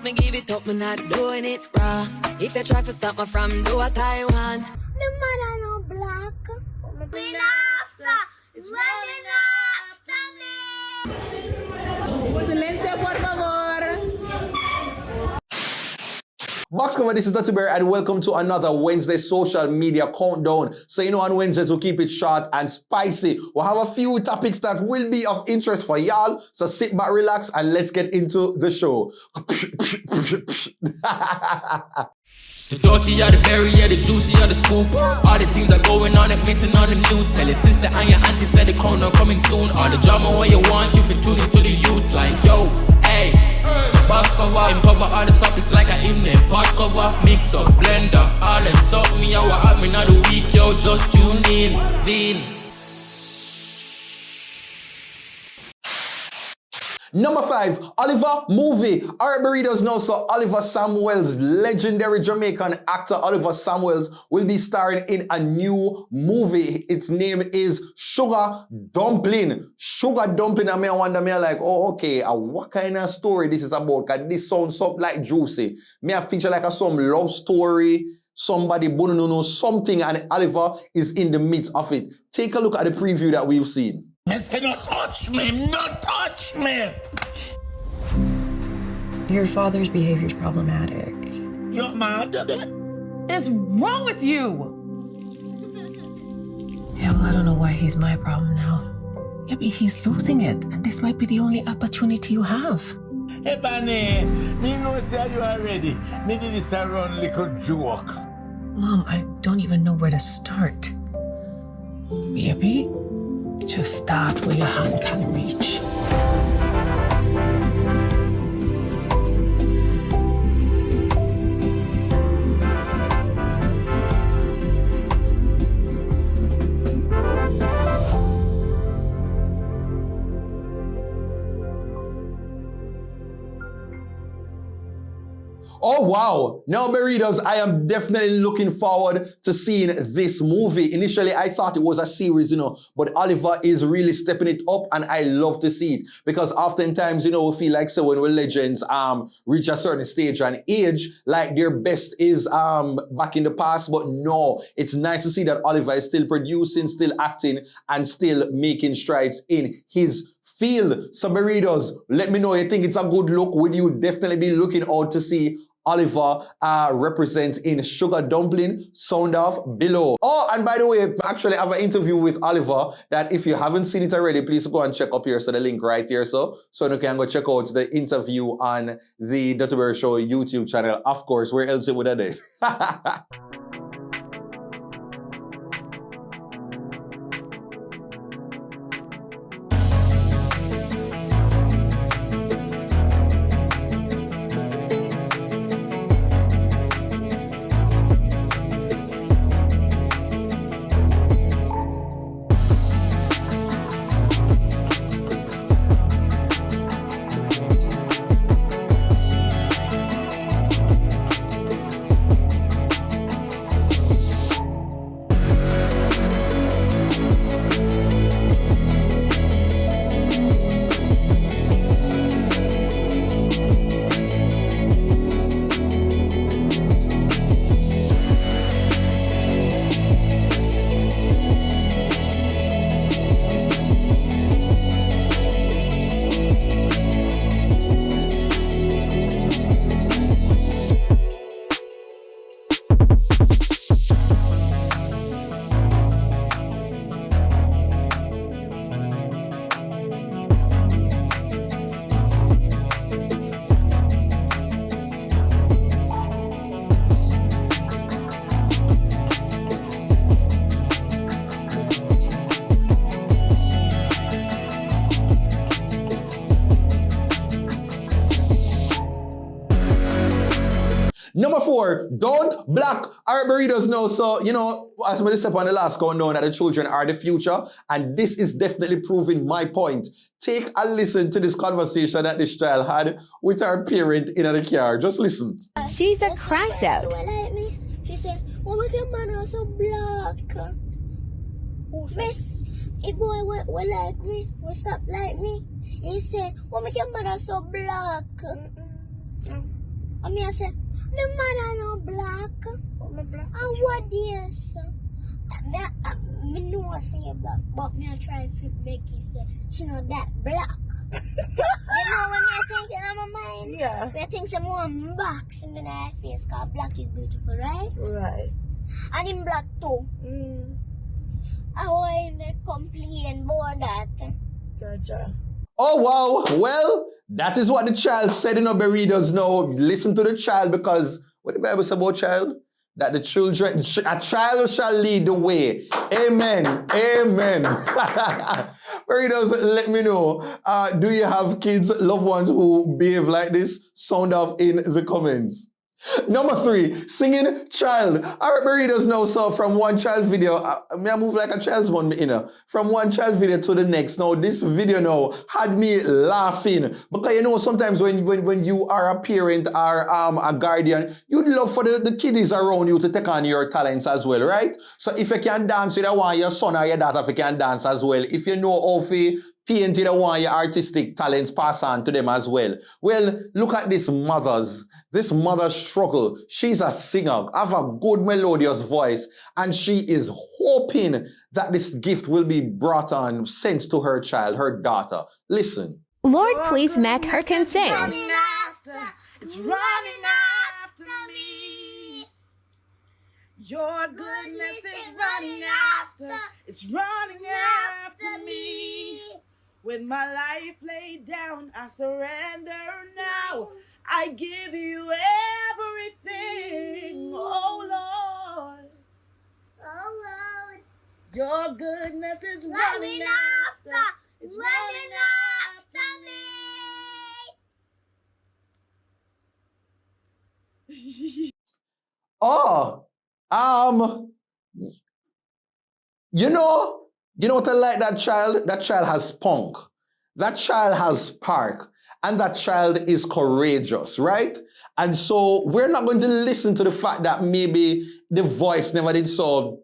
me give it up, me not doing it raw. If you try to stop me from do what I want. The mother no black. Running after me. Silencio, por favor. Box cover, this is Dutty Berry and welcome to another Wednesday social media countdown. So you know on Wednesdays we'll keep it short and spicy. We'll have a few topics that will be of interest for y'all. So sit back, relax and let's get into the show. The dirty or the berry, yeah, the juicy or the scoop. All the things are going on and missing on the news. Tell your sister and your auntie said the countdown coming soon. All the drama what you want, you can tune into the youth. Like yo, hey, box cover, cover all the topics like I in there. Pot cover, mix up, blender, all them suck me out. What happened on the week, yo, just tune in, scene. Number 5, Oliver movie. Alright, burritos know so Oliver Samuels, legendary Jamaican actor Oliver Samuels, will be starring in a new movie. Its name is Sugar Dumpling. Sugar Dumpling, and I wonder, me like, oh, okay, what kind of story this is about? Cause this sounds something like juicy. Me I feature like some love story, somebody no something, and Oliver is in the midst of it. Take a look at the preview that we've seen. Mister, not touch me, not touch me. Your father's behavior is problematic. You're mad at it? What's wrong with you? Yeah, well, I don't know why he's my problem now. Yeah, but he's losing it, and this might be the only opportunity you have. Hey, Bunny, me know say you are ready. Me did this a run little joke. Mom, I don't even know where to start. Baby, just start where your hand can reach. Oh wow, now burritos, I am definitely looking forward to seeing this movie. Initially, I thought it was a series, but Oliver is really stepping it up and I love to see it because oftentimes, we feel like so when we're legends reach a certain stage and age, like their best is back in the past, but no, it's nice to see that Oliver is still producing, still acting, and still making strides in his field. So burritos, let me know you think it's a good look. Would you definitely be looking out to see Oliver represent in Sugar Dumpling? Sound off below. Oh, and by the way, I actually have an interview with Oliver that if you haven't seen it already, please go and check up here. So the link right here. So you can go check out the interview on the Dutty Berry Show YouTube channel. Of course, where else it would have done? Number 4, don't black our burritos now. So, as we said on the last countdown, that the children are the future, and this is definitely proving my point. Take a listen to this conversation that this child had with her parent in the car. Just listen. She's a crash out. She said, "Oh, my man are so black." Miss, if boy will like me, will stop like me. He said, "Oh, my man are so black." And me I say, my mother no black. And what is? Me know I say black, but me I try to make it say she not that black. You know when me thinking in my mind? Yeah. Me think some more box in my face because black is beautiful, right? Right. And in black too. I want to complain about that. Gotcha. Oh, wow. Well, that is what the child said in Berry does know. Listen to the child because what the Bible says about child? That the children, a child shall lead the way. Amen. Amen. Berry does let me know. Do you have kids, loved ones who behave like this? Sound off in the comments. Number 3, singing child. All right, Berry does know. So from one child video, I move like a child's one, you know. From one child video to the next. Now, this video now had me laughing. Because, you know, sometimes when you are a parent or a guardian, you'd love for the kiddies around you to take on your talents as well, right? So if you can dance, you don't want your son or your daughter if you can dance as well. If you know how to paint, you don't want your artistic talents pass on to them as well. Well, look at these mothers. This mother struggle. She's a singer, have a good melodious voice, and she is hoping that this gift will be brought on, sent to her child, her daughter. Listen. Lord, please make her can sing. It's running after me. Your goodness is running after. It's running after me. With my life laid down, I surrender now. I give you everything, oh Lord. Oh Lord. Your goodness is running after. It's running after me. Oh, you know what I like that child? That child has spunk. That child has spark. And that child is courageous, right? And so we're not going to listen to the fact that maybe the voice never did so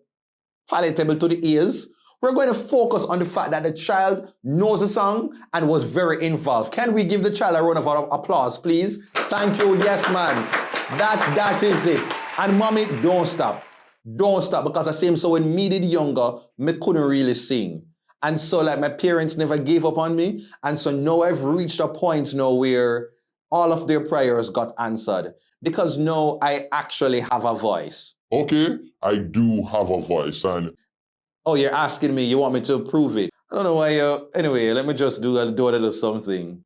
palatable to the ears. We're going to focus on the fact that the child knows the song and was very involved. Can we give the child a round of applause, please? Thank you. Yes, man. That is it. And mommy, don't stop. Don't stop, because I say so when me did younger, me couldn't really sing. And so like my parents never gave up on me. And so now I've reached a point now where all of their prayers got answered. Because now I actually have a voice. Okay, I do have a voice and... Oh, you're asking me, you want me to prove it? I don't know why anyway, let me just do a little something.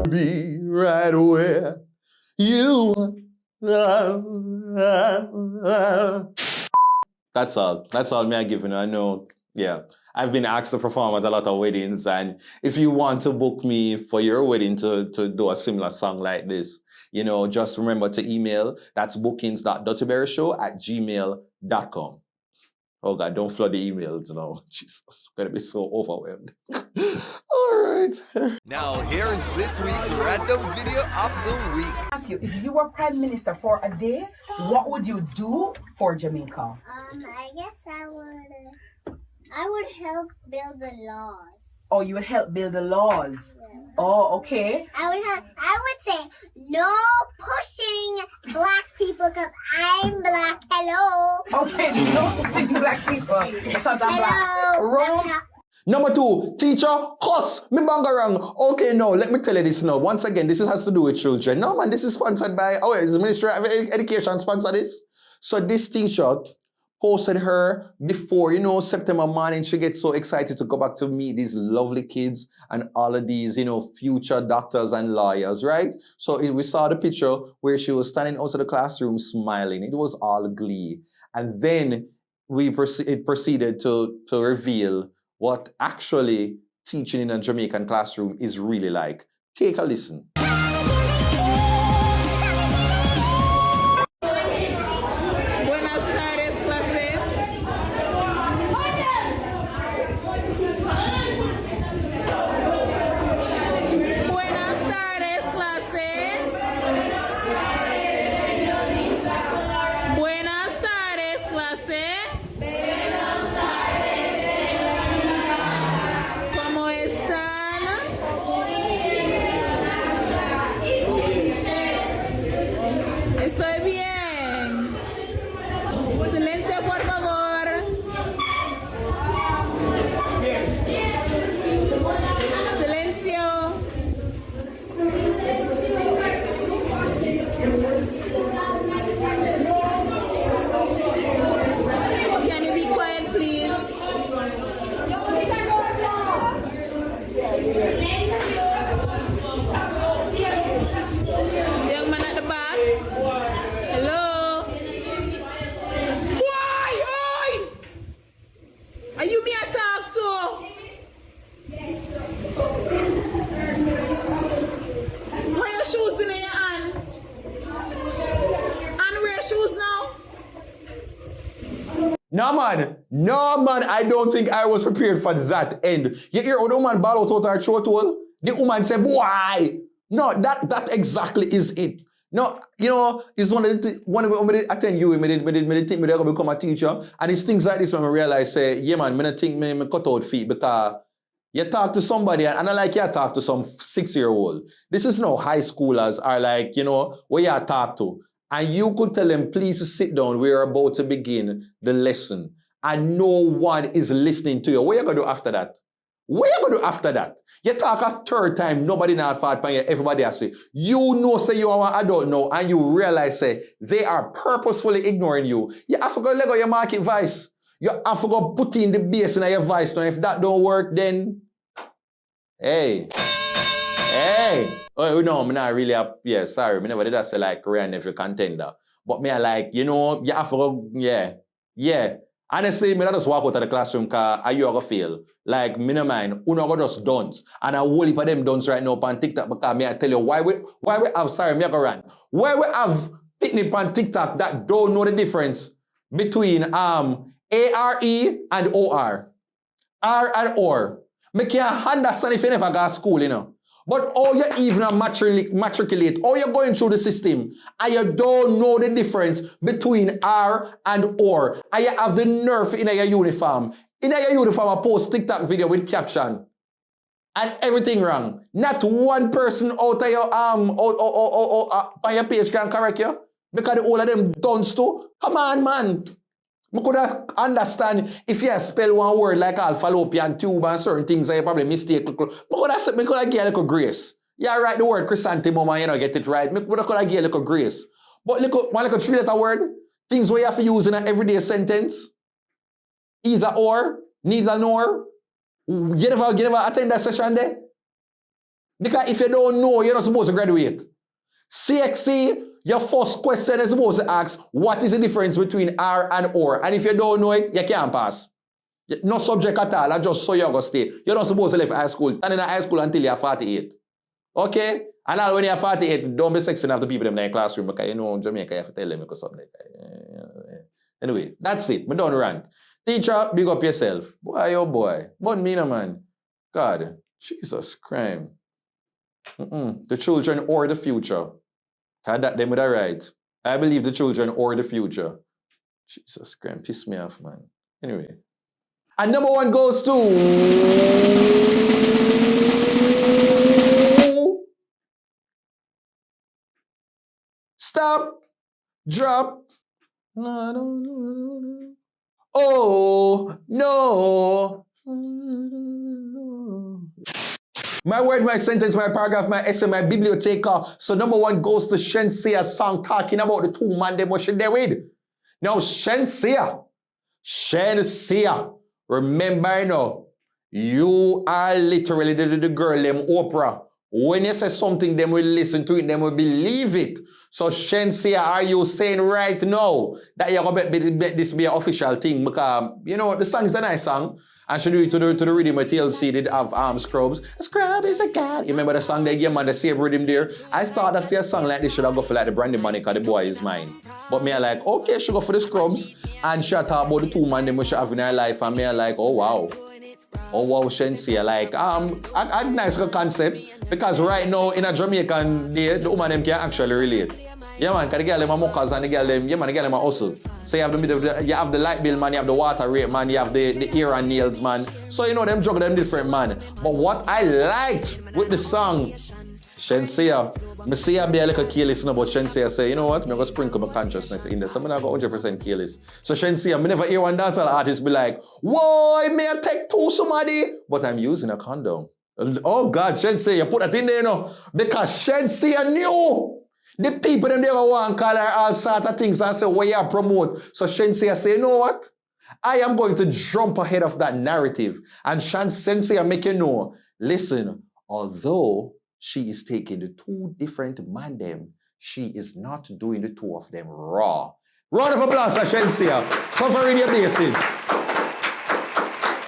Be right where you are. That's all me I giving. I know, yeah. I've been asked to perform at a lot of weddings, and if you want to book me for your wedding to do a similar song like this, you know, just remember to email. That's bookings.duttyberryshow@gmail.com. Oh God, don't flood the emails now. Jesus, I'm gonna be so overwhelmed. All right. Now here is this week's random video of the week. Ask you, if you were prime minister for a day, what would you do for Jamaica? I guess I would help build the laws. Oh, you would help build the laws. Yeah. Oh, okay. I would say no pushing black people because I'm black. Hello. Okay, no pushing black people because I'm black. Wrong. Number 2, teacher, cuss, me bangarang. Okay, no, let me tell you this now. Once again, this has to do with children. No, man, this is sponsored by, is the Ministry of Education sponsor this? So this teacher posted her before, you know, September morning. She gets so excited to go back to meet these lovely kids and all of these, you know, future doctors and lawyers, right? So we saw the picture where she was standing outside the classroom smiling. It was all glee. And then it proceeded to reveal what actually teaching in a Jamaican classroom is really like. Take a listen. No, man. No, man. I don't think I was prepared for that end. You hear how the woman ball out her throat hole? The woman said, boy. No, that exactly is it. No, you know, it's one of the I tell you, I think me going to become a teacher. And it's things like this when I realize, say, yeah, man, I think me cut out feet because you talk to somebody, and I like you talk to some 6-year-old. This is no high schoolers are like, you know, where you talk to. And you could tell them, please sit down. We're about to begin the lesson. And no one is listening to you. What are you going to do after that? What are you going to do after that? You talk a third time, nobody not fault by you, everybody has say. You know, say you are an adult now, and you realize, say, they are purposefully ignoring you. You have to go let go your market voice. You have to go put in the bass in your voice. Now, if that don't work, then... Hey. Oh, no, I'm not really sorry. I never did that say like Korean if you're contender. But me, I like, you know, you have to go, yeah. Honestly, me not just walk out of the classroom because you are going to fail. Like, me no mind, uno go just dance. And I whole heap of them dance right now on TikTok because me I tell you why we have, sorry, me I go run. Why we have picnic on TikTok that don't know the difference between A-R-E and O-R. R and O. Me can't understand if you never go to school, you know. But all you even matriculate, all you're going through the system, and you don't know the difference between R and O. And you have the nerve in your uniform. In your uniform, I post TikTok video with caption. And everything wrong. Not one person out of your on your page can correct you. Because all of them done too. Come on, man. I could understand if you spell one word like fallopian tube and certain things that you probably mistake. I could give a little grace. Yeah, write the word chrysanthemum and you know, get it right. I could give a little grace. But one little 3-letter word, things where you have to use in an everyday sentence. Either or, neither nor. You never attend that session there? Because if you don't know, you're not supposed to graduate. CXC, your first question is supposed to ask, what is the difference between R and O? And if you don't know it, you can't pass. No subject at all, I just so you're going to stay. You're not supposed to leave high school. And in high school until you're 48. Okay? And now when you're 48, don't be sexing after people in the classroom because you know in Jamaica you have to tell them because something. Anyway, that's it. I don't rant. Teacher, big up yourself. Boy, oh boy. But me, no man. God, Jesus Christ. The children or the future. Had that them with a right. I believe the children or the future. Jesus Christ, piss me off, man. Anyway. And number one goes to... Stop. Drop. Oh, no. My word, my sentence, my paragraph, my essay, my biblioteca. So number one goes to Shenseea's song talking about the two man them what she there with. Now Shenseea, remember now, you are literally the girl them Oprah. When you say something, them will listen to it, them will believe it. So Shenseea, are you saying right now that you're going to make this be an official thing? Because, you know, the song is a nice song. And she do it to the rhythm where TLC did have Scrubs. A scrub is a god. You remember the song they gave man the same rhythm there? I thought that for a song like this should have go for like the Brandy Money because the boy is mine. But me I like, okay, she go for the Scrubs. And she talk about the two man them she have in her life. And me I like, oh wow. Oh wow, Shenseea. Like, a nice concept. Because right now in a Jamaican day, the woman them can actually relate. Yeah man, because the girl them are mockers and the girl them, yeah man, the girl them are hustle. So you have the light bill man, you have the water rate man, you have the ear and nails man. So you know them juggle them different man. But what I liked with the song, Shenseea, me see I be a little careless about Shenseea say, you know what, I'm going to sprinkle my consciousness in this. I'm going to go 100% careless. So Shenseea, me never hear one dancehall artist be like, whoa, may I take two somebody? But I'm using a condom. Oh God, Shenseea, you put that in there, you know. Because Shenseea knew. The people them they want to call her all sorts of things and say, what you promote? So Shenseea say, you know what? I am going to jump ahead of that narrative. And Shenseea make you know, listen, although she is taking the two different man them, she is not doing the two of them raw. Round of applause for Shenseea. Covering your bases.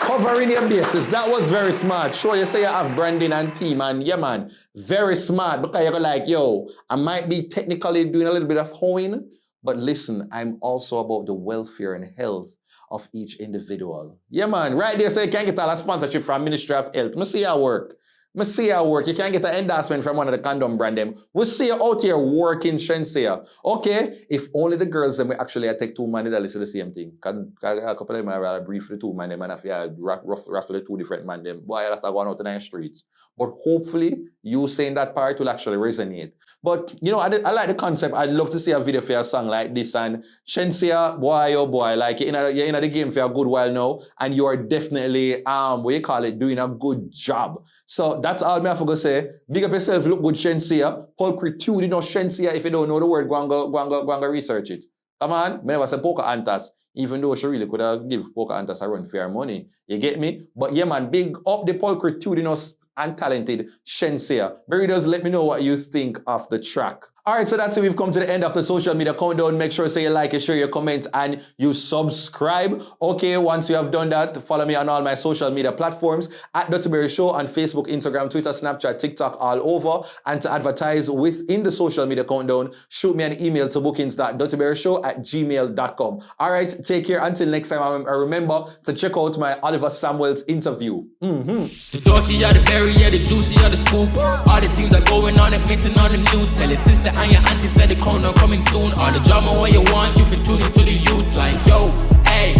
Covering your bases. That was very smart. Sure, you say you have branding and team and yeah man, very smart because you're like, yo, I might be technically doing a little bit of hoeing, But listen, I'm also about the welfare and health of each individual. Yeah, man, right there, so you can't get all a sponsorship from Ministry of Health. Me see how work. Me see how work. You can't get an endorsement from one of the condom brand them. We see you out here working, Shenseea. Okay, if only the girls them will actually take two man, they'll listen to the same thing. Cause a couple of them are rather brief for the two man them and if you ruffle the two different man them, boy, that's going out in the streets. But hopefully, you saying that part will actually resonate. But, you know, I like the concept. I'd love to see a video for a song like this. And Shenseea, boy, oh boy, like you're in the game for a good while now. And you are definitely, what you call it, doing a good job. So that's all me have to say. Big up yourself, look good, Shenseea. Pulchritude, you know Shenseea. If you don't know the word, go and go research it. Come on, I never say Pocahontas, even though she really could have give Pocahontas a run fair money. You get me? But yeah, man, big up the pulchritudinous and talented Shenseea. Berry does let me know what you think of the track. Alright, so that's it. We've come to the end of the social media countdown. Make sure to say you like, you share your comments, and you subscribe. Okay, once you have done that, follow me on all my social media platforms at DuttyBerryShow on Facebook, Instagram, Twitter, Snapchat, TikTok, all over. And to advertise within the social media countdown, shoot me an email to bookings.duttyberryshow@gmail.com. Alright, take care. Until next time, remember to check out my Oliver Samuels interview. The dirty are the berry, yeah, the juicy are the scoop. All the things are going on and missing on the news. Tell your sister and your auntie said the corner coming soon. All the drama what you want, you fit tune into the youth. Like, yo, hey,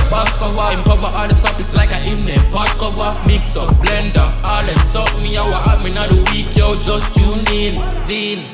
box cover, cover all the topics like I in them. Pot cover, mix up, blender, all them suck me out, what happened all the week, yo, just tune in, scene.